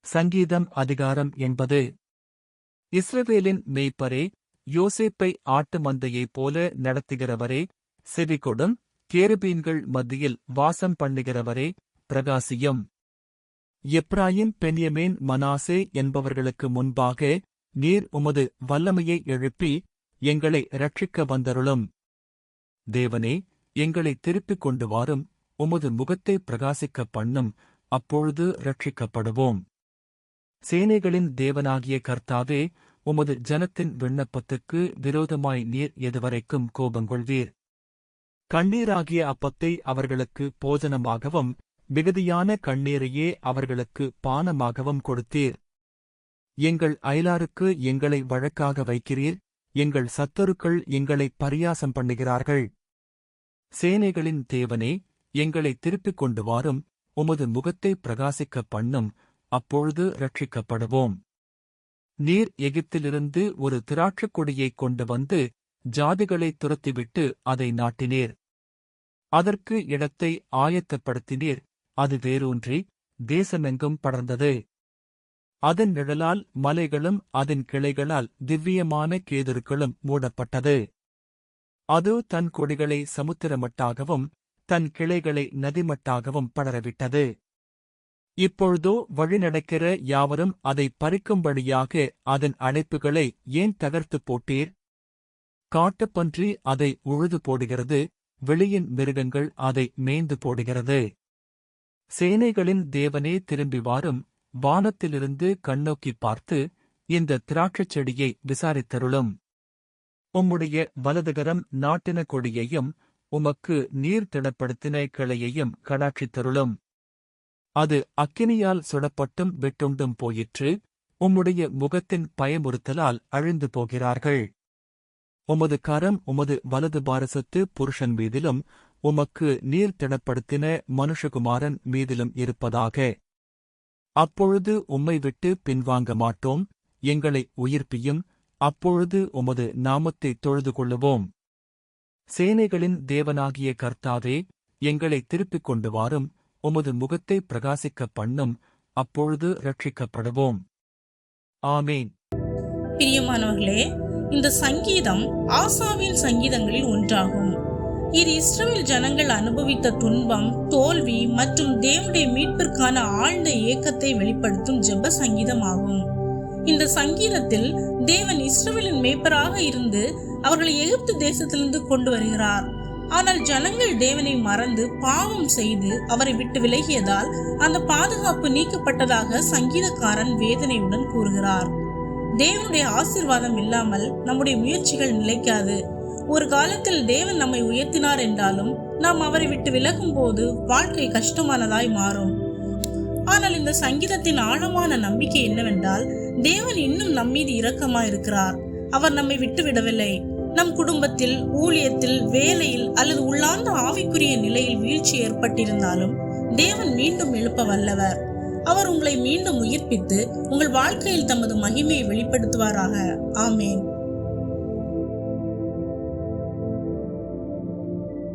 சங்கீதம் அதிகாரம் 80. இஸ்ரவேலின் மேய்ப்பரே, யோசேப்பை ஆட்டு மந்தையைப் போல நடத்துகிறவரே, செவிகொடும், கேருபீன்கள் மத்தியில் வாசம் பண்ணுகிறவரே, பிரகாசியும். எப்ராயிம், பென்யமீன், மனாசே என்பவர்களுக்கு முன்பாக நீர் உமது வல்லமையை எழுப்பி எங்களை இரட்சிக்க வந்தருளும். தேவனே, எங்களை திருப்பிக் கொண்டு வாரும், உமது முகத்தை பிரகாசிக்கப் பண்ணும், அப்பொழுது இரட்சிக்கப்படுவோம். சேனைகளின் தேவனாகிய கர்த்தாவே, உமது ஜனத்தின் விண்ணப்பத்துக்கு விரோதமாய் நீர் எதுவரைக்கும் கோபங்கொள்வீர்? கண்ணீராகிய அப்பத்தை அவர்களுக்கு போஜனமாகவும் மிகுதியான கண்ணீரையே அவர்களுக்கு பானமாகவும் கொடுத்தீர். எங்கள் அயலாருக்கு எங்களை வழக்காக வைக்கிறீர், எங்கள் சத்துருக்கள் எங்களை பரியாசம் பண்ணுகிறார்கள். சேனைகளின் தேவனே, எங்களை திருப்பிக் கொண்டு வாரும், உமது முகத்தை பிரகாசிக்கப் பண்ணும், அப்பொழுது இரட்சிக்கப்படுவோம். நீர் எகிப்திலிருந்து ஒரு திராட்சைக் கொடியைக் கொண்டு வந்து ஜாதிகளைத் துரத்திவிட்டு அதை நாட்டினீர். அதற்கு இடத்தை ஆயத்தப்படுத்தினீர், அது வேரூன்றி தேசமெங்கும் படர்ந்தது. அதன் நிழலால் மலைகளும் அதன் கிளைகளால் திவ்யமான கேதுருக்களும் மூடப்பட்டது. அது தன் கொடிகளை சமுத்திரமட்டாகவும் தன் கிளைகளை நதிமட்டாகவும் படரவிட்டது. இப்பொழுதோ வழிநடக்கிற யாவரும் அதை பறிக்கும்படியாக அதன் அணைப்புகளை ஏன் தகர்த்துப் போட்டீர்? காட்டுப்பன்றி அதை உழுது போடுகிறது, வெளியின் மிருகங்கள் அதை மேய்ந்து போடுகிறது. சேனைகளின் தேவனே, திரும்பி வாரும், வானத்திலிருந்து கண்ணோக்கிப் பார்த்து இந்த திராட்சைச் செடியை விசாரித்தருளும். உம்முடைய வலதுகரம் நாட்டின கொடியையும் உமக்கு நீர் திடப்படுத்தின கிளையையும் கடாட்சித்தருளும். அது அக்கினியால் சுடப்பட்டும் விட்டுண்டும் போயிற்று, உம்முடைய முகத்தின் பயமுறுத்தலால் அழிந்து போகிறார்கள். உமது கரம் உமது வலது பாரசத்து புருஷன் மீதிலும் உமக்கு நீர் திடப்படுத்தின மனுஷகுமாரன் மீதிலும் இருப்பதாக. அப்பொழுது உம்மை விட்டு பின்வாங்க மாட்டோம், எங்களை உயிர்ப்பியும், அப்பொழுது உமது நாமத்தை தொழுது கொள்ளுவோம். சேனைகளின் தேவனாகிய கர்த்தாவே, எங்களை திருப்பிக் கொண்டு வாரும், உமது முகத்தை பிரகாசிக்கப் பண்ணும், அப்பொழுது இரட்சிக்கப்படுவோம். ஆமேன். பிரியமானவர்களே, இந்த சங்கீதம் ஆசாவின் சங்கீதங்களில் ஒன்றாகும். இது இஸ்ரவேல் ஜனங்கள் அனுபவித்த துன்பம், தோல்வி மற்றும் தேவனுடைய மீட்பிற்கான ஆழ்ந்த ஏக்கத்தை வெளிப்படுத்தும் ஜெப சங்கீதமாகும். இந்த சங்கீதத்தில் தேவன் இஸ்ரவேலின் மேய்ப்பராக இருந்து அவர்களை எகிப்து தேசத்திலிருந்து கொண்டு வருகிறார். ஆனால் ஜனங்கள் தேவனை மறந்து பாவம் செய்து அவரை விட்டு விலகியதால் அந்த பாதுகாப்பு நீக்கப்பட்டதாக சங்கீதக்காரன் வேதனையுடன் கூறுகிறார். தேவனுடைய ஆசீர்வாதம் இல்லாமல் நம்முடைய முயற்சிகள் நிலைக்காது. ஒரு காலத்தில் தேவன் நம்மை உயர்த்தினார் என்றாலும் நாம் அவரை விட்டு விலகும் போது வாழ்க்கை கஷ்டமானதாய் மாறும். ஆனால் இந்த சங்கீதத்தின் ஆழமான நம்பிக்கை என்னவென்றால், தேவன் இன்னும் நம்மீது இரக்கமாயிருக்கிறார். அவர் நம்மை விட்டுவிடவில்லை. நம் குடும்பத்தில், ஊழியத்தில், வேலையில் அல்லது உள்ளார்ந்த ஆவிக்குரிய நிலையில் வீழ்ச்சி ஏற்பட்டிருந்தாலும் தேவன் மீண்டும் எழுப்ப வல்லவர். அவர் உங்களை மீண்டும் உயிர்ப்பித்து உங்கள் வாழ்க்கையில் தமது மகிமையை வெளிப்படுத்துவாராக. ஆமேன்.